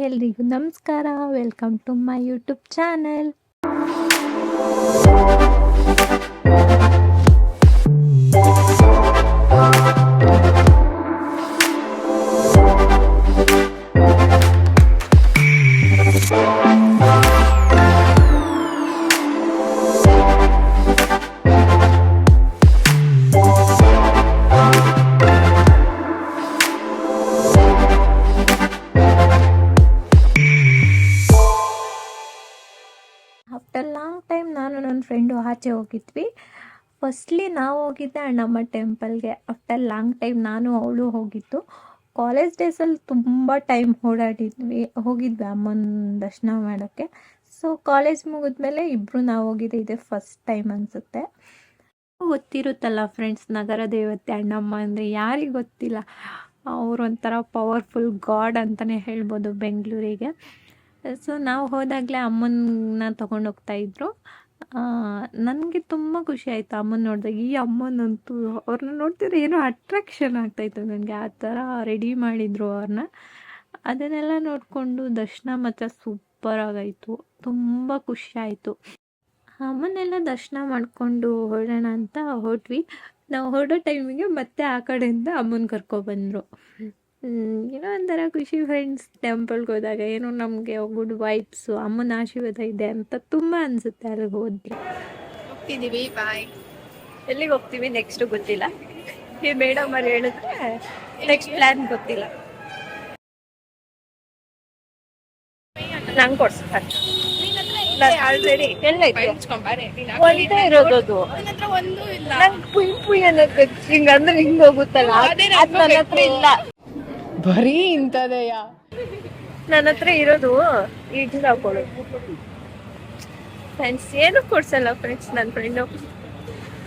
ಎಲ್ರಿಗೂ ನಮಸ್ಕಾರ. Welcome to my YouTube channel. After long time ನಾನು ನನ್ನ ಫ್ರೆಂಡು ಆಚೆ ಹೋಗಿದ್ವಿ. ಫಸ್ಟ್ಲಿ ನಾವು ಹೋಗಿದ್ದೆ ಅಣ್ಣಮ್ಮ ಟೆಂಪಲ್ಗೆ. ಆಫ್ಟರ್ ಲಾಂಗ್ ಟೈಮ್ ನಾನು ಅವಳು ಹೋಗಿದ್ದು. ಕಾಲೇಜ್ ಡೇಸಲ್ಲಿ ತುಂಬ ಟೈಮ್ ಹೋಗಿದ್ವಿ ಅಮ್ಮನ ದರ್ಶನ ಮಾಡೋಕ್ಕೆ. ಸೊ ಕಾಲೇಜ್ ಮುಗಿದ್ಮೇಲೆ ಇಬ್ಬರು ನಾವು ಹೋಗಿದ್ದೆ, ಇದೆ ಫಸ್ಟ್ ಟೈಮ್ ಅನಿಸುತ್ತೆ. ಗೊತ್ತಿರುತ್ತಲ್ಲ ಫ್ರೆಂಡ್ಸ್, ನಗರ ದೇವತೆ ಅಣ್ಣಮ್ಮ ಅಂದರೆ ಯಾರಿಗೆ ಗೊತ್ತಿಲ್ಲ. ಅವರು ಒಂಥರ ಪವರ್ಫುಲ್ ಗಾಡ್ ಅಂತಲೇ ಹೇಳ್ಬೋದು ಬೆಂಗಳೂರಿಗೆ. ಸೊ ನಾವು ಹೋದಾಗಲೇ ಅಮ್ಮನ ತೊಗೊಂಡು ಹೋಗ್ತಾಯಿದ್ರು. ನನಗೆ ತುಂಬ ಖುಷಿ ಆಯಿತು ಅಮ್ಮನ ನೋಡಿದಾಗ. ಈ ಅಮ್ಮನಂತೂ ಅವ್ರನ್ನ ನೋಡ್ತಿದ್ರೆ ಏನೋ ಅಟ್ರಾಕ್ಷನ್ ಆಗ್ತಾಯಿತ್ತು ನನಗೆ. ಆ ಥರ ರೆಡಿ ಮಾಡಿದರು ಅವ್ರನ್ನ. ಅದನ್ನೆಲ್ಲ ನೋಡಿಕೊಂಡು ದರ್ಶನ ಮಾತ್ರ ಸೂಪರಾಗಾಯಿತು. ತುಂಬ ಖುಷಿ ಆಯಿತು. ಅಮ್ಮನ್ನೆಲ್ಲ ದರ್ಶನ ಮಾಡಿಕೊಂಡು ಹೊರಡೋಣ ಅಂತ ಹೊರಟ್ವಿ. ನಾವು ಹೊರಡೋ ಟೈಮಿಗೆ ಮತ್ತೆ ಆ ಕಡೆಯಿಂದ ಅಮ್ಮನ ಕರ್ಕೊಬಂದರು. ಏನೋ ಒಂಥರ ಖುಷಿ ಫ್ರೆಂಡ್ಸ್. ಟೆಂಪಲ್ಗೆ ಹೋದಾಗ ಏನೋ ನಮಗೆ ಗುಡ್ ವೈಬ್ಸು, ಅಮ್ಮನ ಆಶೀರ್ವಾದ ಇದೆ ಅಂತ ತುಂಬ ಅನಿಸುತ್ತೆ ಅಲ್ಲಿಗೆ ಹೋದ್ರೆ. ಹೋಗ್ತಿದ್ದೀವಿ, ಬಾಯ್. ಎಲ್ಲಿಗೆ ಹೋಗ್ತೀವಿ ನೆಕ್ಸ್ಟ್ ಗೊತ್ತಿಲ್ಲ. ಈ ಮೇಡಮ್ ಅವ್ರು ಹೇಳಿದ್ರೆ ನೆಕ್ಸ್ಟ್ ಪ್ಲ್ಯಾನ್ ಗೊತ್ತಿಲ್ಲ. ನಂಗೆ ಕೊಡ್ಸ್ತಾರೆ ಆಲ್ರೆಡಿ ಎಲ್ಲ ಒಂದೇ ಇರೋದು. ಒಂದು ಇಲ್ಲ, ನಂಗೆ ಪುಯ್ ಪುಯ್ ಅನ್ನೋದು ಹಿಂಗಂದ್ರೆ ಹಿಂಗೆ ಹೋಗುತ್ತಲ್ಲ, ಅದು ನನ್ನ ಹತ್ರ ಇಲ್ಲ. ಬರೀ ಇಂಥದೆಯ ನನ್ನ ಹತ್ರ ಇರೋದು ಈಗ ಹಾಕೊಳ್ಳು ಫ್ರೆಂಡ್ಸ್. ಏನು ಕೊಡ್ಸಲ್ಲ ಫ್ರೆಂಡ್ಸ್ ನನ್ನ ಫ್ರೆಂಡು.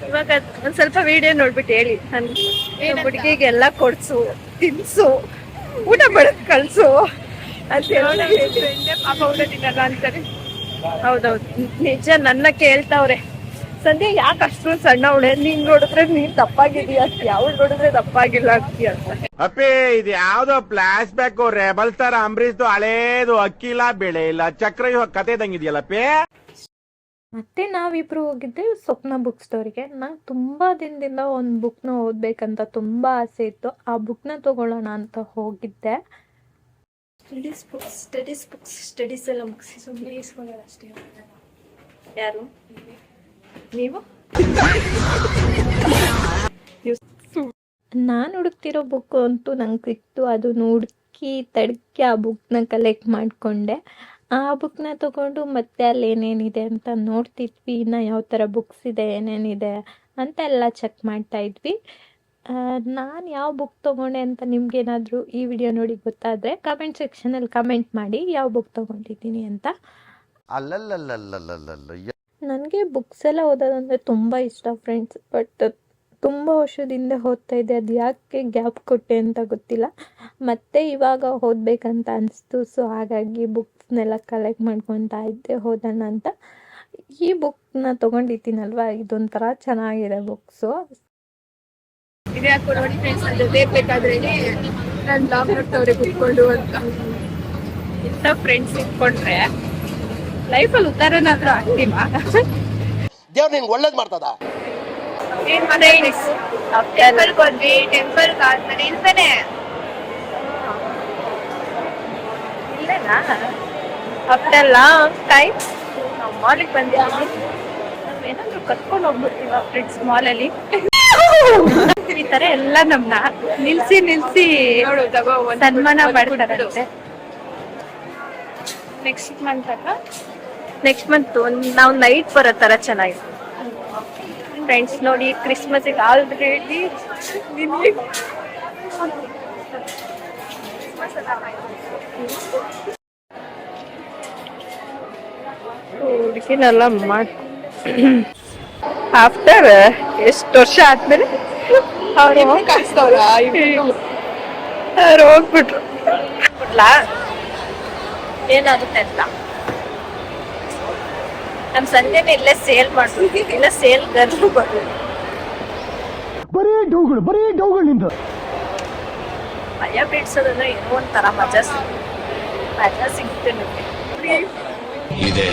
ಇವಾಗ ಒಂದು ಸ್ವಲ್ಪ ವಿಡಿಯೋ ನೋಡ್ಬಿಟ್ಟು ಹೇಳಿ, ನನ್ನ ಹುಡುಗಿಗೆಲ್ಲ ಕೊಡ್ಸು, ತಿನ್ಸು, ಊಟ ಮಾಡೋದು ಕಳ್ಸು ಅಂತ ಹೇಳಿ. ಪಾಪ ಊಟ ತಿನ್ನಲ್ಲ ಅಂತಾರೆ. ಹೌದೌದು, ನಿಜ. ನನ್ನ ಕೇಳ್ತಾವ್ರೆ, ಸಂಧ್ಯಾ ಯಾಕೆ ಅಷ್ಟು ಸಣ್ಣ ಅವಳೆ, ನೀನ್ ನೋಡಿದ್ರೆ ನೀನ್ ದಪ್ಪಾಗಿದೀಯ ಅಂತ, ಯಾವಳು ನೋಡಿದ್ರೆ ದಪ್ಪಾಗಿಲ್ಲ ಅಂತೀಯ ಅಂತ. ಅಪ್ಪೇ ಇದು ಯಾವ್ದೋ ಫ್ಲಾಶ್ ಬ್ಯಾಕ್ ರೆಬಲ್ ಸ್ಟಾರ್ ಅಂಬರೀಶ್ದು ಹಳೇದು ಅಕ್ಕಿಲ್ಲ ಬೆಳೆ ಇಲ್ಲ ಚಕ್ರ ಕತೆ ಇದಂಗಿದೆಯಲ್ಲಪ್ಪೇ. ಮತ್ತೆ ನಾವಿಬ್ರು ಹೋಗಿದ್ದೆ ಸ್ವಪ್ನ ಬುಕ್ ಸ್ಟೋರಿಗೆ. ನಂಗೆ ತುಂಬಾ ದಿನದಿಂದ ಒಂದು ಬುಕ್ನ ಓದ್ಬೇಕಂತ ತುಂಬಾ ಆಸೆ ಇತ್ತು. ಆ ಬುಕ್ನ ತಗೊಳ್ಳೋಣ ಅಂತ ಹೋಗಿದ್ದೆ. ಸ್ಟಡೀಸ್ ಎಲ್ಲ ಮುಗಿಸಿ ಸುಮ್ಮನೆ ಇಸ್ಕೊಳ್ಳೋಣ ಅಷ್ಟೇ. ಯಾರು ನೀವು? ನಾನು ಹುಡುಕ್ತಿರೋ ಬುಕ್ ಅಂತೂ ನಂಗೆ ಸಿಕ್ತು. ಅದನ್ನು ಹುಡುಕಿ ತಡಕಿ ಆ ಬುಕ್ನ ಕಲೆಕ್ಟ್ ಮಾಡಿಕೊಂಡೆ. ಆ ಬುಕ್ನ ತಗೊಂಡು ಮತ್ತೆ ಅಲ್ಲಿ ಏನೇನಿದೆ ಅಂತ ನೋಡ್ತಿದ್ವಿ. ಇನ್ನು ಯಾವ ಥರ ಬುಕ್ಸ್ ಇದೆ, ಏನೇನಿದೆ ಅಂತ ಎಲ್ಲ ಚೆಕ್ ಮಾಡ್ತಾ ಇದ್ವಿ. ನಾನು ಯಾವ ಬುಕ್ ತೊಗೊಂಡೆ ಅಂತ ನಿಮ್ಗೇನಾದರೂ ಈ ವಿಡಿಯೋ ನೋಡಿ ಗೊತ್ತಾದರೆ ಕಮೆಂಟ್ ಸೆಕ್ಷನಲ್ಲಿ ಕಮೆಂಟ್ ಮಾಡಿ ಯಾವ ಬುಕ್ ತೊಗೊಂಡಿದ್ದೀನಿ ಅಂತ. ನನಗೆ ಬುಕ್ಸ್ ಎಲ್ಲ ಓದೋದಂದರೆ ತುಂಬ ಇಷ್ಟ ಫ್ರೆಂಡ್ಸ್. ಬಟ್ ತುಂಬ ವರ್ಷದಿಂದ ಓದ್ತಾ ಇದ್ದೆ, ಅದು ಯಾಕೆ ಗ್ಯಾಪ್ ಕೊಟ್ಟೆ ಅಂತ ಗೊತ್ತಿಲ್ಲ. ಮತ್ತೆ ಇವಾಗ ಓದಬೇಕಂತ ಅನಿಸ್ತು. ಸೊ ಹಾಗಾಗಿ ಬುಕ್ಸ್ನೆಲ್ಲ ಕಲೆಕ್ಟ್ ಮಾಡ್ಕೊತಾ ಇದ್ದೆ ಓದೋಣ ಅಂತ. ಈ ಬುಕ್ನ ತೊಗೊಂಡಿದ್ದೀನಲ್ವ, ಇದೊಂಥರ ಚೆನ್ನಾಗಿದೆ ಬುಕ್ಸು. ಇದೇ ನೋಡಿ ಫ್ರೆಂಡ್ಸ್, ನನ್ನ ಜೊತೆ ಇರ್ಬೇಕಾದ್ರೆ ನಾನು ಬ್ಲಾಗ್ ನೋಡ್ತವ್ರೆ ಕುತ್ಕೊಂಡು ಅಂತ. ಇಂಥ ಫ್ರೆಂಡ್ಸ್ ಇಟ್ಕೊಂಡ್ರೆ ಲೈಫಲ್ಲಿ ಉತ್ತಾರನಾದ್ರೂ ಆಗ್ತೀವ. ದೇವ್ರು ನಿನ್ಗೆ ಒಳ್ಳೇದು ಮಾಡ್ತದ. ಟೆಂಪಲ್ಗೆ ಹೋದ್ವಿ. ಟೆಂಪಲ್ ಆದ್ಮೇಲೆ ಇಲ್ವೇನೆ ಇಲ್ಲೇನಾ ಆಫ್ಟರ್ ಲಾಂಗ್ ಟೈಮ್ ನಾವು ಮಾಲಿಗೆ ಬಂದಿದ್ದೀವಿ. ನಾವೇನಾದ್ರೂ ಕರ್ಕೊಂಡು ಹೋಗ್ಬಿಡ್ತೀವ ಫ್ರೆಂಡ್ಸ್ ಮಾಲಲ್ಲಿ. ಈ ತರ ಎಲ್ಲ ನಮ್ನ ನಿಲ್ಸಿ ಸನ್ಮಾನ ಮಾಡ್ತಾರಂತೆ. ನೆಕ್ಸ್ಟ್ ಮಂತ್ ನಾವು ನೈಟ್ ಬರೋ ತರ ಚೆನ್ನಾಗಿದೆ ಫ್ರೆಂಡ್ಸ್. ನೋಡಿ, ಕ್ರಿಸ್ಮಸ್ಗೆ ಆಲ್ರೆಡಿ ಹುಡುಗಿನೆಲ್ಲ ಮಾಡಿ ಆಫ್ಟರ್ ಎಷ್ಟು ವರ್ಷ ಆದ್ಮೇಲೆ ಅವ್ರು ಹೋಗ್ಬಿಟ್ರು. ಏನಾಗುತ್ತೆ ಅಂತ ನಮ್ಮ ಸಂಜೆನ ಇಲ್ಲೇ ಸೇಲ್ ಮಾಡ್ತೀವಿ. ಇಲ್ಲ ಸೇಲ್ ಗರ್ಲು ಬರೀ ಡೌಗಳು ನಿಂದು. ಭಯ ಬಿಡ್ಸೋದಂದ್ರೆ ಏನೋ ಒಂಥರ ಮಜಾ. ಮಾತ್ರ ಸಿಗುತ್ತೆ ನಮಗೆ. ಇದೆ,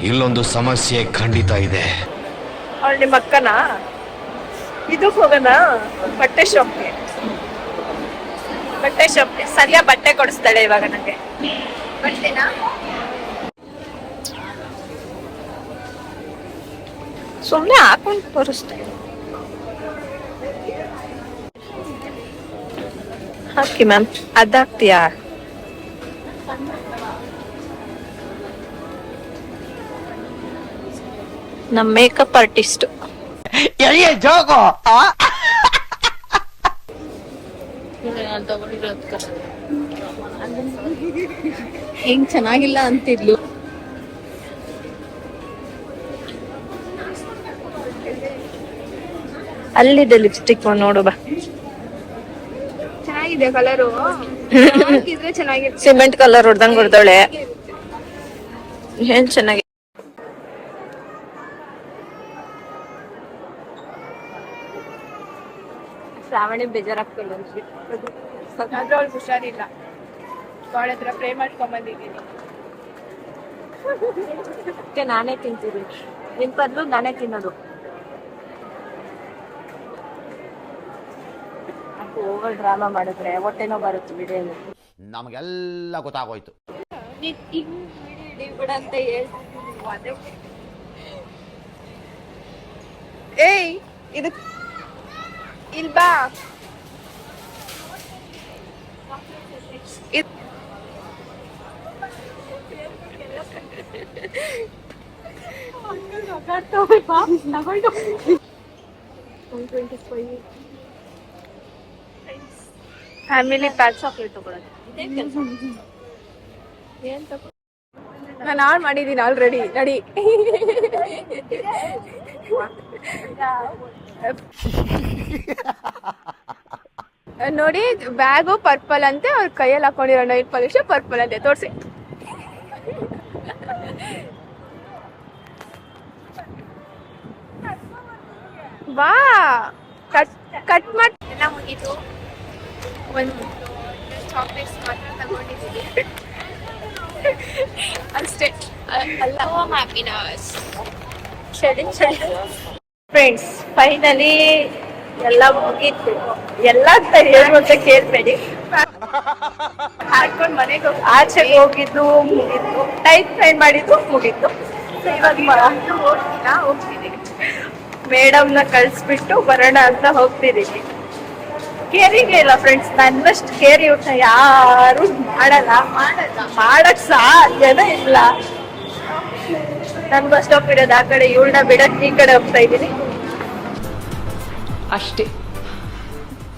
ಇಲ್ಲೊಂದು ಸಮಸ್ಯೆ ಖಂಡಿತ ಇದೆ. ಅವಳು ನಿಮ್ಮ ಅಕ್ಕನಾ? ಇದಕ್ಕೆ ಹೋಗೋಣ, ಬಟ್ಟೆ ಶಾಪ್ಗೆ. ಸರಿಯಾ ಬಟ್ಟೆ ಕೊಡಿಸ್ತಾಳೆ ಇವಾಗ ನಂಗೆ. ಬಟ್ಟೆನಾ? ಸುಮ್ಮನೆ ಹಾಕೊಂಡು ತೋರಿಸ್ತಾಳೆ. ಹಾಕಿ ಮ್ಯಾಮ್, ಅದಾಗ್ತೀಯಾ? ನಮ್ಮ ಮೇಕಪ್ ಆರ್ಟಿಸ್ಟ್ ಹೆಂಗ್ ಚೆನ್ನಾಗಿಲ್ಲ ಅಂತಿದ್ಲು. ಅಲ್ಲಿದೆ ಲಿಪ್ಸ್ಟಿಕ್, ನೋಡು ಬಾ. ಚೆನ್ನಾಗಿದೆ ಕಲರು. ಚೆನ್ನಾಗಿದೆ. ಸಿಮೆಂಟ್ ಕಲರ್ ಹೊಡ್ದಂಗ್ ಹೊಡ್ದವಳೆ. ಏನ್ ಚೆನ್ನಾಗಿ. ಶ್ರಾವಣಿ ಬೇಜಾರಾಗ್ತಿಲ್ಲ ಅನ್ಸುತ್ತೆ. ಅವ್ಳಿಗೆ ಹುಷಾರಿಲ್ಲ. ಅವಳ ಹತ್ರ ಪ್ರೇ ಮಾಡ್ಕೊಂಡ್ ಬಂದಿದ್ದೀನಿ. ನಾನೇ ತಿಂತೀನಿ, ನಿನ್ ಬದಲು ನಾನೇ ತಿನ್ನೋದು. ಓವರ್ ಡ್ರಾಮಾ ಮಾಡಿದ್ರೆ ಹೊಟ್ಟೆನೋ ಬರುತ್ತೆ ವಿಡಿಯೋ. ನಮಗೆಲ್ಲ ಗೊತ್ತಾಗೋಯ್ತು. ಅಂತ ಏಯ್ ಇದು ಇಲ್ಬಾ. ಫ್ಯಾಮಿಲಿ ಪ್ಯಾಕ್ ಚಾಕ್ಲೇಟ್ ತಗೊಳ್ಳೋದು. ನಾನು ಆನ್ ಮಾಡಿದ್ದೀನಿ ಆಲ್ರೆಡಿ. ನಡಿ. ನೋಡಿ, ಬ್ಯಾಗು ಪರ್ಪಲ್ ಅಂತೆ. ಅವ್ರ ಕೈಯಲ್ಲಿ ಹಾಕೊಂಡಿರೋ ನೈಲ್ ಪಾಲಿಶ್ ಪರ್ಪಲ್ ಅಂತೆ. ತೋರ್ಸಿ. ಬಾ, ಕಟ್ ಮಾಡಿ. ಎಲ್ಲ ಮುಗೀತು. ಒಂದು ಚಾಕ್ಲೇಟ್ಸ್ ಮಾತ್ರ ತಗೊಂಡಿದ್ದೀನಿ ಅಷ್ಟೇ. ಅಲ್ಲ, ಹ್ಯಾಪಿನೆಸ್. ಫ್ರೆಂಡ್ಸ್, ಫೈನಲಿ ಎಲ್ಲ ಮುಗೀತು. ಎಲ್ಲ ಅಂತ ಹೇಳ್ಬೋದ ಕೇಳ್ಬೇಡಿ. ಹಾಕೊಂಡು ಮನೆಗೆ ಆಚೆಗೆ ಹೋಗಿದ್ದು ಮುಗೀತು. ಟೈಮ್ ಸ್ಪೆಂಡ್ ಮಾಡಿದ್ದು ಮುಗೀತು. ಇವಾಗ ಹೋಗ್ತಿದ್ದೀನಿ. ಮೇಡಮ್ನ ಕಳಿಸ್ಬಿಟ್ಟು ಬರೋಣ ಅಂತ ಹೋಗ್ತಿದ್ದೀನಿ. ಕೇರಿಂಗ್ ಇಲ್ಲ ಫ್ರೆಂಡ್ಸ್, ನನ್ನಷ್ಟು ಕೇರಿ ಊಟ ಯಾರು ಮಾಡಲ್ಲ. ಮಾಡಕ್ ಸಾಧ್ಯನೇ ಇಲ್ಲ. ನನ್ ಬಸ್ ಸ್ಟಾಪ್ ಇರೋದು ಆ ಕಡೆ, ಇವಳನ್ನ ಬಿಡಕ್ ಈ ಕಡೆ ಹೋಗ್ತಾ ಇದ್ದೀನಿ ಅಷ್ಟೇ.